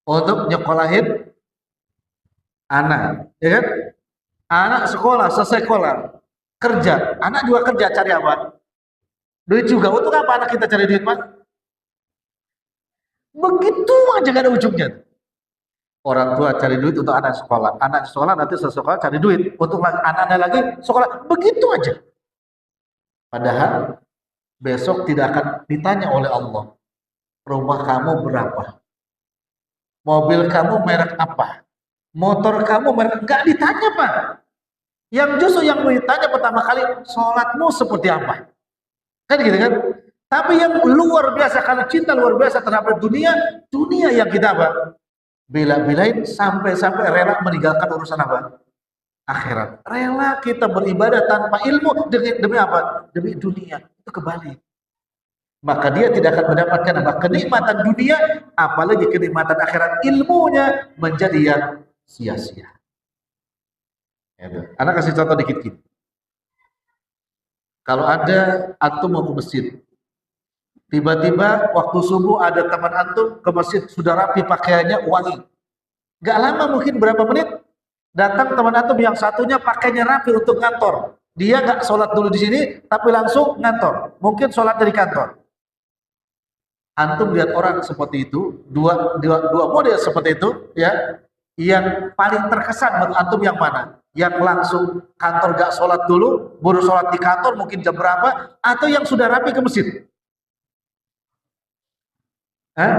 Untuk nyekolahin anak, ya kan? Anak sekolah, selesai sekolah, kerja. Anak juga kerja, cari apa? Duit juga. Untuk apa anak kita cari duit Pak? Begitu aja gak ada ujungnya. Orang tua cari duit untuk anak sekolah nanti selesai sekolah cari duit untuk anaknya lagi sekolah. Begitu aja. Padahal besok tidak akan ditanya oleh Allah, rumah kamu berapa? Mobil kamu merek apa? Motor kamu merek, enggak ditanya Pak. Yang justru yang ditanya pertama kali, sholatmu seperti apa? Kan gitu kan? Tapi yang luar biasa, kalau cinta luar biasa terhadap dunia yang kita apa? Bela-belain sampai-sampai rela meninggalkan urusan apa? Akhirat. Rela kita beribadah tanpa ilmu demi apa? Demi dunia. Itu kebalik. Maka dia tidak akan mendapatkan apa? Kenikmatan dunia, apalagi kenikmatan akhirat. Ilmunya menjadi yang sia-sia. Anak kasih contoh dikit-dikit. Kalau ada antum mau ke masjid, tiba-tiba waktu subuh ada teman antum ke masjid, sudah rapi pakaiannya, wangi. Gak lama, mungkin berapa menit, datang teman antum yang satunya pakainya rapi untuk ngantor. Dia gak sholat dulu di sini, tapi langsung ngantor. Mungkin sholat dari kantor. Antum lihat orang seperti itu, dua model seperti itu, ya. Yang paling terkesan menurut antum yang mana? Yang langsung kantor gak sholat dulu, baru sholat di kantor mungkin jam berapa, atau yang sudah rapi ke masjid? Hah?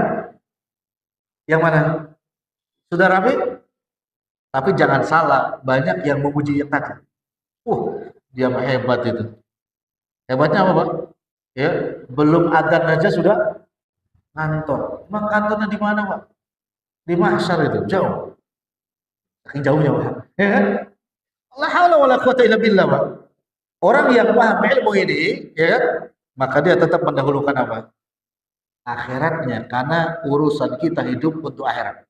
Yang mana? Sudah rapi? Tapi jangan salah, banyak yang memuji yang tadi. Dia hebat itu. Hebatnya apa Pak? Ya, belum adzan aja sudah ngantor. Emang kantornya di mana Pak? Di mahsyar itu, jauh. Saking jauhnya Pak. Ya kan? La haula wala quwata illa billah Pak. Orang yang paham ilmu ini, ya kan? Maka dia tetap mendahulukan apa? Akhiratnya, karena urusan kita hidup untuk akhirat.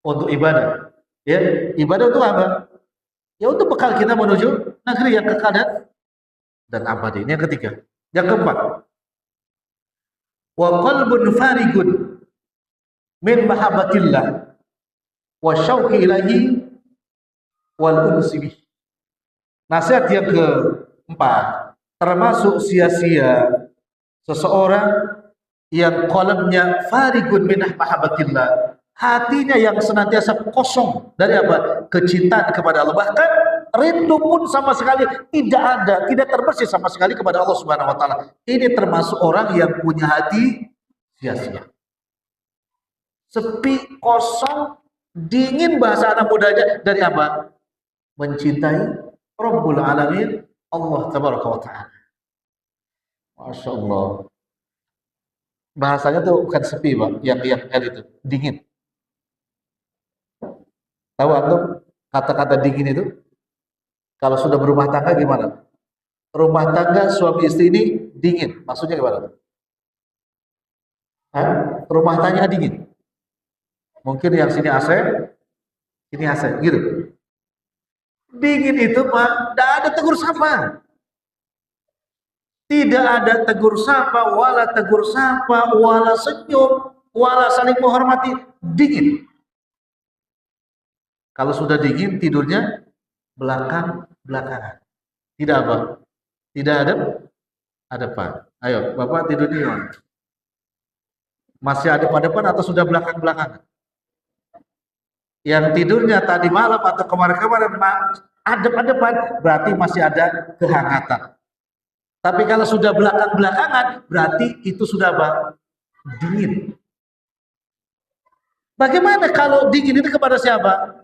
Untuk ibadah. Ya, ibadah untuk apa? Ya untuk bekal kita menuju negeri yang kekal dan abadi. Ini yang ketiga. Yang keempat, wa qalbun farigun min mahabbatillah wa syauqi ilahi wal unsi bih. Nasihat yang keempat, termasuk sia-sia seseorang yang qalbnya farigun min mahabbatillah, hatinya yang senantiasa kosong dari apa? Kecintaan kepada Allah. Bahkan rindu pun sama sekali tidak ada, tidak terbersih sama sekali kepada Allah Subhanahu wa taala. Ini termasuk orang yang punya hati sia-sia. Sepi, kosong, dingin bahasa anak mudanya dari apa? Mencintai Rabbul Alamin, Allah Tabaraka wa taala. Masya Allah. Bahasanya tuh bukan sepi Pak, yang L itu, dingin. Tahu antum? Kata-kata dingin itu, kalau sudah berumah tangga gimana? Rumah tangga suami istri ini dingin, maksudnya gimana? Hah? Rumah tangga dingin. Mungkin yang sini AC, sini AC, gitu. Dingin itu Pak, tidak ada tegur sapa. Tidak ada tegur sapa, wala senyum, wala saling menghormati. Dingin. Kalau sudah dingin, tidurnya belakang-belakangan. Tidak apa? Tidak ada Pak. Ayo, Bapak tidur di mana? Masih ada pada depan atau sudah belakang-belakangan? Yang tidurnya tadi malam atau kemarin-kemarin adep-adepan, berarti masih ada kehangatan. Tapi kalau sudah belakang-belakangan, berarti itu sudah apa? Dingin. Bagaimana kalau dingin itu kepada siapa?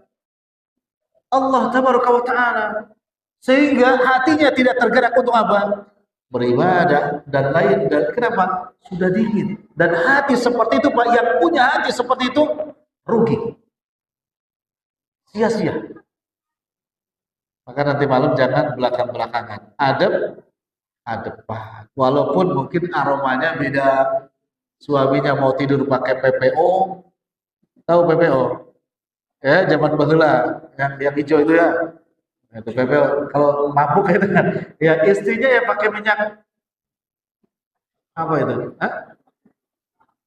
Allah Tabaraka wa Ta'ala. Sehingga hatinya tidak tergerak untuk apa? Beribadah dan lain. Dan kenapa? Sudah dingin. Dan hati seperti itu Pak, yang punya hati seperti itu rugi. Sia-sia. Maka nanti malam jangan belakang-belakangan. Depan. Walaupun mungkin aromanya beda. Suaminya mau tidur pakai PPO. Tahu PPO? Ya, zaman baheula yang hijau itu ya. Itu PPO. Kalau mabuk itu kan. Ya, istrinya ya pakai minyak apa itu? Hah?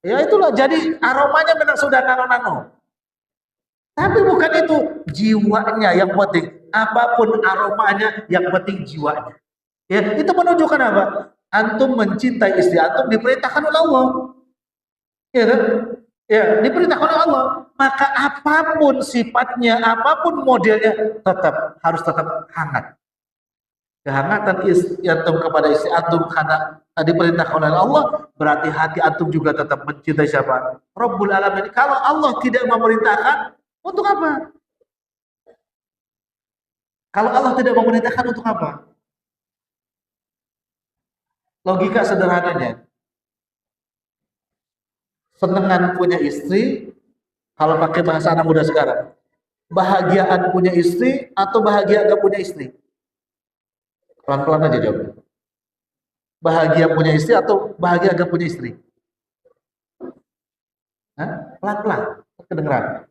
Ya itulah, jadi aromanya memang sudah nano-nano. Tapi bukan itu, jiwanya yang penting. Apapun aromanya, yang penting jiwanya. Ya, itu menunjukkan apa? Antum mencintai istri antum diperintahkan oleh Allah. Ya, kan? Ya, diperintahkan oleh Allah. Maka apapun sifatnya, apapun modelnya, harus tetap hangat. Kehangatan antum kepada istri antum karena diperintahkan oleh Allah, berarti hati antum juga tetap mencintai siapa? Rabbul Alamin. Kalau Allah tidak memerintahkan, untuk apa? Kalau Allah tidak memerintahkan, untuk apa? Logika sederhananya, senengan punya istri, kalau pakai bahasa anak muda sekarang, bahagiaan punya istri atau bahagia gak punya istri? Pelan-pelan aja jawab. Bahagia punya istri atau bahagia gak punya istri? Pelan-pelan, kedengeran.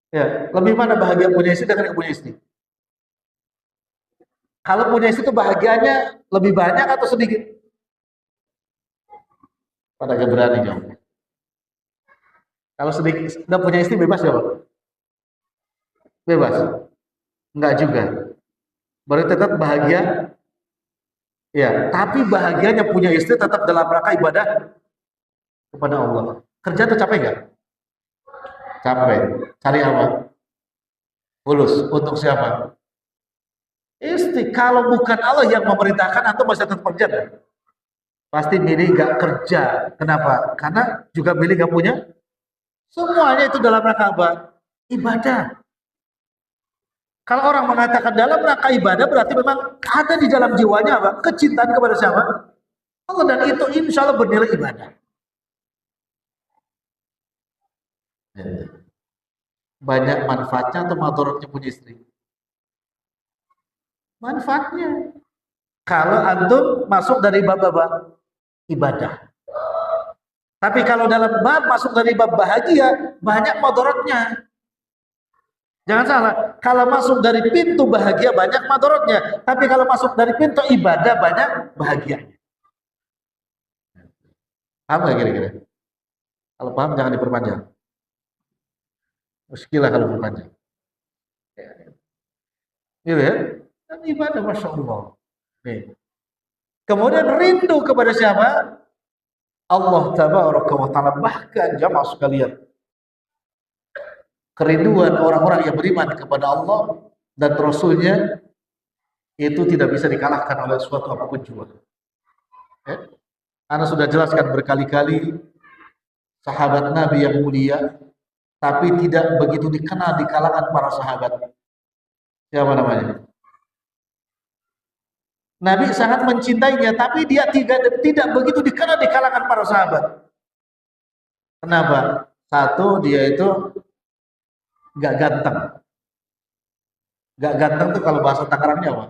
Ya, lebih mana bahagia punya istri dengan gak punya istri? Kalau punya istri itu bahagianya lebih banyak atau sedikit? Pada gak berani jawab. Kalau sedikit, udah punya istri bebas jawab. Bebas? Enggak juga. Baru tetap bahagia. Ya, tapi bahagianya punya istri tetap dalam rangka ibadah kepada Allah. Kerja tuh capek nggak? Capek. Cari apa? Fulus. Untuk siapa? Istri. Kalau bukan Allah yang memerintahkan, atau masih tetap kerja kan? Pasti milih nggak kerja. Kenapa? Karena juga milih nggak punya. Semuanya itu dalam rangka apa? Ibadah. Kalau orang mengatakan dalam rangka ibadah, berarti memang ada di dalam jiwanya apa? Kecintaan kepada siapa? Allah, dan itu insya Allah bernilai ibadah. Banyak manfaatnya atau madaratnya punya istri? Manfaatnya. Kalau antum masuk dari bab ibadah. Tapi kalau dalam bab masuk dari bab bahagia, banyak madaratnya. Jangan salah, kalau masuk dari pintu bahagia banyak madaratnya, tapi kalau masuk dari pintu ibadah banyak bahagianya. Paham nggak kira-kira? Kalau paham jangan diperpanjang. Muskilah kalau diperpanjang. Gitu ya? Dan ibadah, Masya Allah. Nih. Kemudian rindu kepada siapa? Allah Tabaraka wa Ta'ala. Bahkan jamaah sekalian, kerinduan orang-orang yang beriman kepada Allah dan Rasulnya itu tidak bisa dikalahkan oleh suatu apapun juga. Anda sudah jelaskan berkali-kali, sahabat Nabi yang mulia, tapi tidak begitu dikenal di kalangan para sahabat. Siapa namanya? Nabi sangat mencintainya, tapi dia tidak begitu dikenal di kalangan para sahabat. Kenapa? Satu, dia itu nggak ganteng. Gak ganteng tuh kalau bahasa Tangerangnya apa?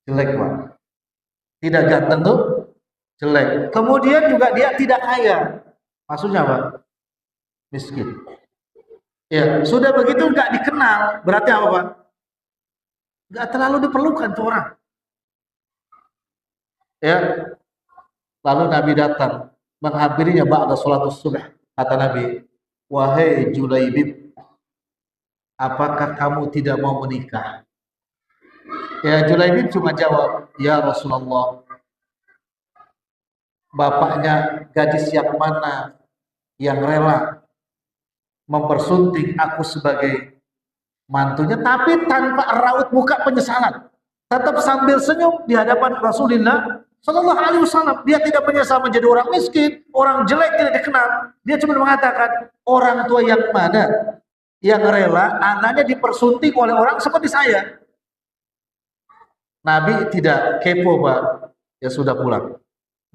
Jelek, Pak. Tidak ganteng tuh jelek. Kemudian juga dia tidak kaya. Maksudnya apa? Miskin. Ya, sudah begitu nggak dikenal, berarti apa, Pak? Nggak terlalu diperlukan tuh orang. Ya, lalu Nabi datang menghampirinya ba'da sholatus subh. Kata Nabi, wahai Julaibib, apakah kamu tidak mau menikah? Ya, Julaibib cuma jawab, ya Rasulullah, bapaknya gadis yang mana yang rela mempersunting aku sebagai mantunya, tapi tanpa raut muka penyesalan, tetap sambil senyum di hadapan Rasulullah Sallallahu Alaihi Wasallam. Dia tidak menyesal menjadi orang miskin, orang jelek, tidak dikenal. Dia cuma mengatakan, orang tua yang mana yang rela anaknya dipersunting oleh orang seperti saya. Nabi tidak kepo, Pak. Ya sudah pulang.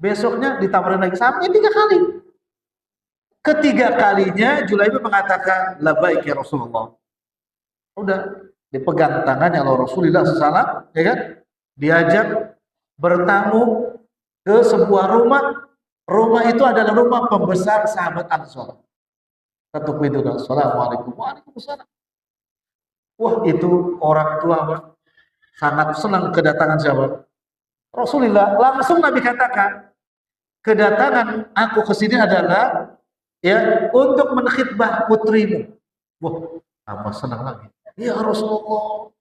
Besoknya ditawarin lagi sampai 3 kali. Ketiga kalinya Julaibib mengatakan, labbaik ya Rasulullah. Udah dipegang tangannya oleh Rasulullah SAW, ya kan? Diajak bertamu ke sebuah rumah. Rumah itu adalah rumah pembesar sahabat Ansor. Ketuk pintu, assalamualaikum. Waalaikumsalam. Wah, itu orang tua, Pak, sangat senang kedatangan siapa? Rasulullah. Langsung Nabi katakan, kedatangan aku ke sini adalah ya untuk menkhidbah putrimu. Wah, tambah senang lagi. Ya Rasulullah,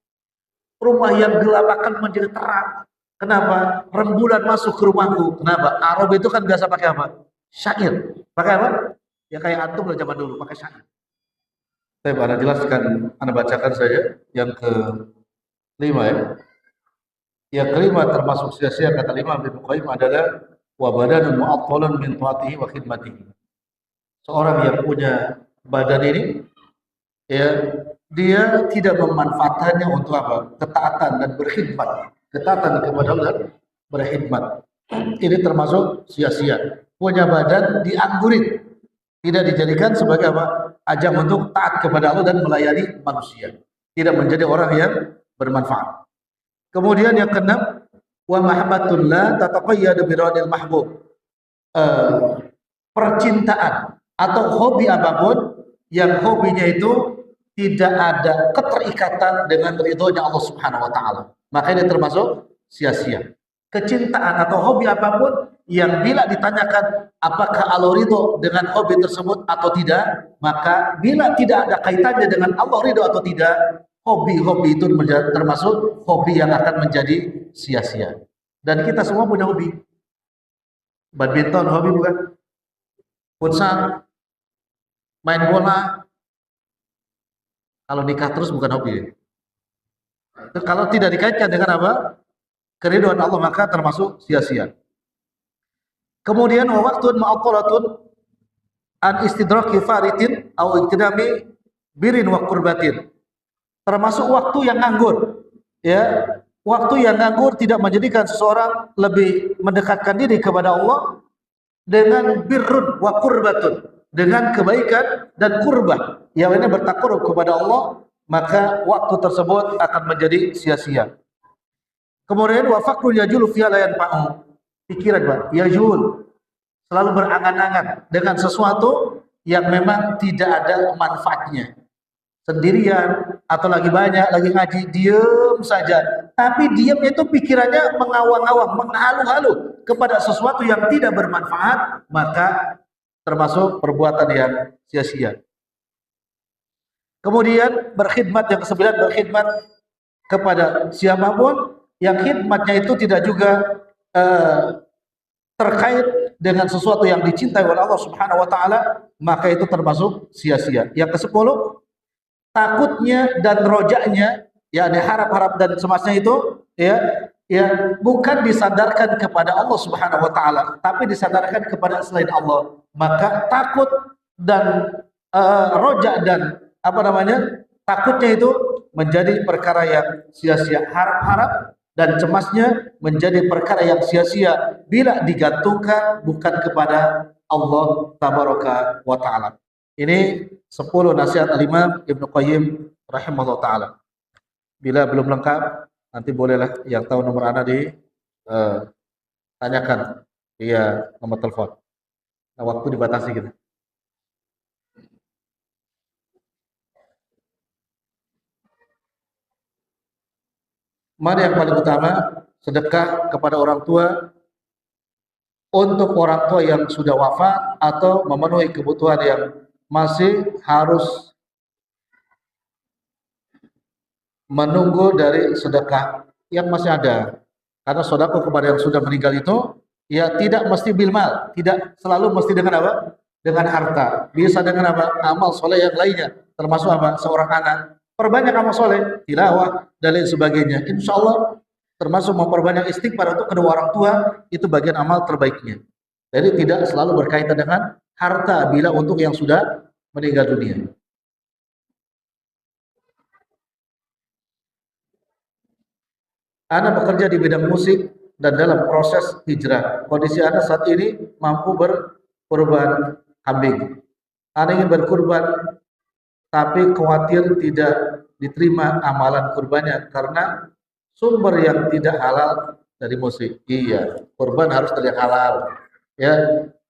rumah yang gelap akan menjadi terang. Kenapa? Rembulan masuk ke rumahku. Kenapa? Arab itu kan biasa pakai apa? Syair. Pakai apa? Ya kayak antum lah zaman dulu, pakai syair. Saya Anda jelaskan, Anda bacakan saja yang kelima ya. Yang kelima termasuk sia-sia kata Imam Ibnu Qayyim adalah wa badanun mu'attalun min taatihi wa khidmatihi. Seorang yang punya badan ini ya, dia tidak memanfaatkannya untuk apa? Ketaatan dan berkhidmat. Ketaatan kepada Allah dan berkhidmat. Ini termasuk sia-sia. Punya badan dianggurin. Tidak dijadikan sebagai apa? Ajang untuk taat kepada Allah dan melayani manusia. Tidak menjadi orang yang bermanfaat. Kemudian yang keenam, wa mahabbatullah tataqayyadu biradil mahbub. Percintaan atau hobi apapun yang hobinya itu tidak ada keterikatan dengan ridhonya Allah Subhanahu wa taala, maka ini termasuk sia-sia. Kecintaan atau hobi apapun yang bila ditanyakan apakah Allah ridho dengan hobi tersebut atau tidak, maka bila tidak ada kaitannya dengan Allah ridho atau tidak, hobi-hobi itu termasuk hobi yang akan menjadi sia-sia. Dan kita semua punya hobi. Badminton hobi bukan? Futsal, main bola. Kalau nikah terus bukan hobi. Kalau tidak dikaitkan dengan apa? Keridhaan Allah, maka termasuk sia-sia. Kemudian waktun ma'aqalatun an istidraki faritin au iktidami birin wa qurbatin. Termasuk waktu yang nganggur. Ya, waktu yang nganggur tidak menjadikan seseorang lebih mendekatkan diri kepada Allah dengan birrun wa qurbatun, dengan kebaikan dan kurbah yang ini bertakarub kepada Allah, maka waktu tersebut akan menjadi sia-sia. Kemudian wa faqrun yajulu fi la yanfa'u. Pikiran, Pak, yajul, selalu berangan-angan dengan sesuatu yang memang tidak ada manfaatnya. Sendirian atau lagi banyak, lagi ngaji, diam saja. Tapi diamnya itu pikirannya mengawang-awang, menghalu-halu kepada sesuatu yang tidak bermanfaat, maka termasuk perbuatan yang sia-sia. Kemudian berkhidmat, yang kesembilan, berkhidmat kepada siapapun yang khidmatnya itu tidak juga terkait dengan sesuatu yang dicintai oleh Allah Subhanahu wa taala, maka itu termasuk sia-sia. Yang ke-10, takutnya dan rojaknya, yakni harap-harap dan cemasnya itu ya bukan disandarkan kepada Allah Subhanahu wa taala, tapi disandarkan kepada selain Allah. Maka takut dan rojak dan takutnya itu menjadi perkara yang sia-sia. Harap-harap dan cemasnya menjadi perkara yang sia-sia bila digantungkan bukan kepada Allah Tabaraka wa taala. Ini 10 nasihat Al-Imam Ibnu Qayyim rahimahullah taala. Bila belum lengkap, nanti bolehlah yang tahu nomor anak di tanyakan via nomor telepon. Nah, waktu dibatasi gitu. Mana yang paling utama? Sedekah kepada orang tua, untuk orang tua yang sudah wafat, atau memenuhi kebutuhan yang masih harus menunggu dari sedekah yang masih ada. Karena sedekah kepada yang sudah meninggal itu ya tidak mesti bil mal, tidak selalu mesti dengan apa? Dengan harta. Bisa dengan apa? Amal soleh yang lainnya, termasuk apa? Seorang anak. Perbanyak amal soleh, tilawah dan lain sebagainya. Insya Allah termasuk memperbanyak istighfar untuk kedua orang tua, itu bagian amal terbaiknya. Jadi tidak selalu berkaitan dengan harta bila untuk yang sudah meninggal dunia. Ana bekerja di bidang musik dan dalam proses hijrah. Kondisi Ana saat ini mampu berkurban kambing. Ana ingin berkurban, tapi khawatir tidak diterima amalan kurbannya karena sumber yang tidak halal dari musik. Iya, kurban harus dari yang halal. Ya,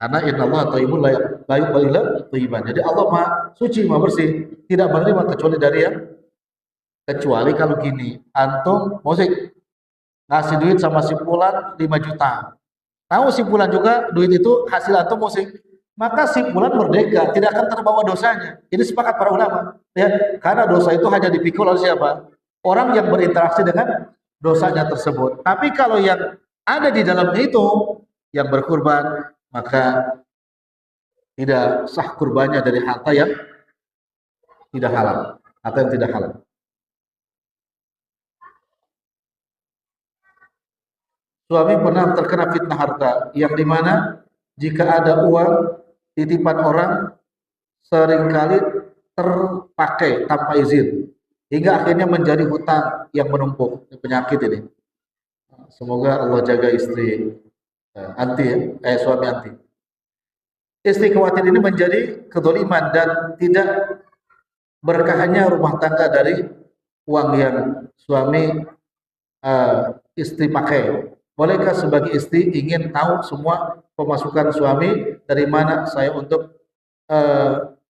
karena innallaha thayyibun la yaqbalu illa thayyiban. Jadi Allah Maha suci, Maha bersih, tidak menerima kecuali dari yang kecuali kalau gini, antum musik ngasih duit sama si Fulan 5 juta. Tahu si Fulan juga duit itu hasil antum musik. Maka si Fulan merdeka, tidak akan terbawa dosanya. Ini sepakat para ulama. Ya, karena dosa itu hanya dipikul oleh siapa? Orang yang berinteraksi dengan dosanya tersebut. Tapi kalau yang ada di dalamnya itu yang berkurban, maka tidak sah kurbannya dari harta yang tidak halal. Harta yang tidak halal. Suami pernah terkena fitnah harta, yang dimana jika ada uang titipan orang seringkali terpakai tanpa izin, hingga akhirnya menjadi hutang yang menumpuk. Penyakit ini. Semoga Allah jaga istri suami anti. Istri khawatir ini menjadi kedoliman dan tidak berkahnya rumah tangga dari uang yang suami istri pakai. Bolehkah sebagai istri ingin tahu semua pemasukan suami dari mana saya untuk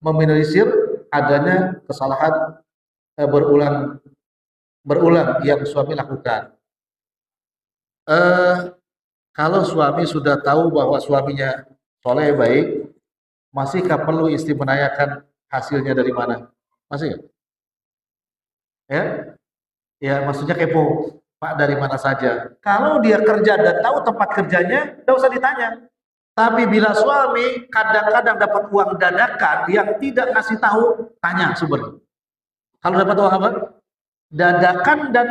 meminimalisir adanya kesalahan berulang yang suami lakukan? Kalau suami sudah tahu bahwa suaminya soleh baik, masihkah perlu istri menanyakan hasilnya dari mana? Masih nggak? Ya, ya maksudnya kepo. Pak dari mana saja. Kalau dia kerja dan tahu tempat kerjanya, tidak usah ditanya. Tapi bila suami kadang-kadang dapat uang dadakan yang tidak ngasih tahu, tanya sumbernya. Kalau dapat uang apa? Dadakan dan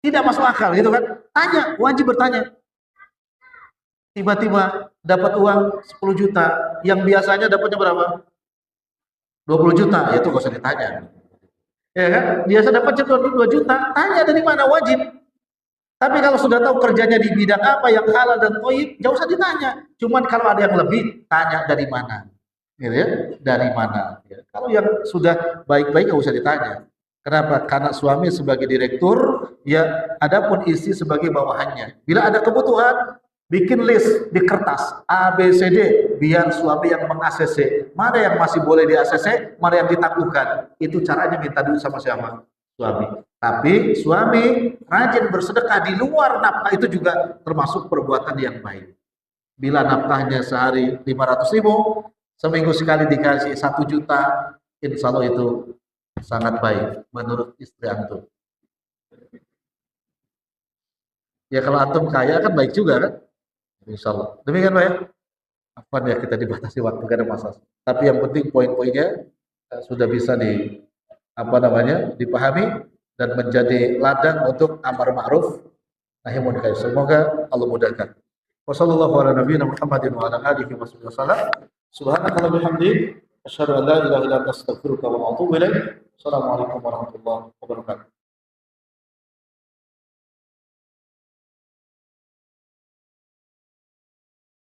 tidak masuk akal, gitu kan? Tanya, wajib bertanya. Tiba-tiba dapat uang 10 juta, yang biasanya dapatnya berapa? 20 juta, ya itu nggak usah ditanya. Ya kan? Biasa dapat 22 juta, tanya dari mana, wajib. Tapi kalau sudah tahu kerjanya di bidang apa yang halal dan thayyib, enggak usah ditanya. Cuman kalau ada yang lebih, tanya dari mana. Gitu ya? Dari mana. Ya. Kalau yang sudah baik-baik enggak usah ditanya. Kenapa? Karena suami sebagai direktur, ya adapun istri sebagai bawahannya. Bila ada kebutuhan, bikin list di kertas A, B, C, D, biar suami yang meng-ACC. Mana yang masih boleh di-ACC, mana yang ditangguhkan. Itu caranya minta duit sama siapa? Suami. Tapi suami rajin bersedekah di luar nafkah itu juga termasuk perbuatan yang baik. Bila nafkahnya sehari 500.000, seminggu sekali dikasih 1 juta, insya Allah itu sangat baik menurut istri antum. Ya kalau antum kaya kan baik juga kan? Insya Allah. Demikian Pak ya. Apa ya, kita dibatasi waktu, gak ada masalah. Tapi yang penting poin-poinnya sudah bisa dipahami dan menjadi ladang untuk amar ma'ruf nahi munkar. Semoga Allah mudahkan. Wassallallahu ala nabiyina Muhammadin wa ala alihi wasallam. Subhanakallahumma bihamdik asyhadu an la ilaha illa anta astaghfiruka wa atubu ilaik. Assalamualaikum warahmatullahi wabarakatuh.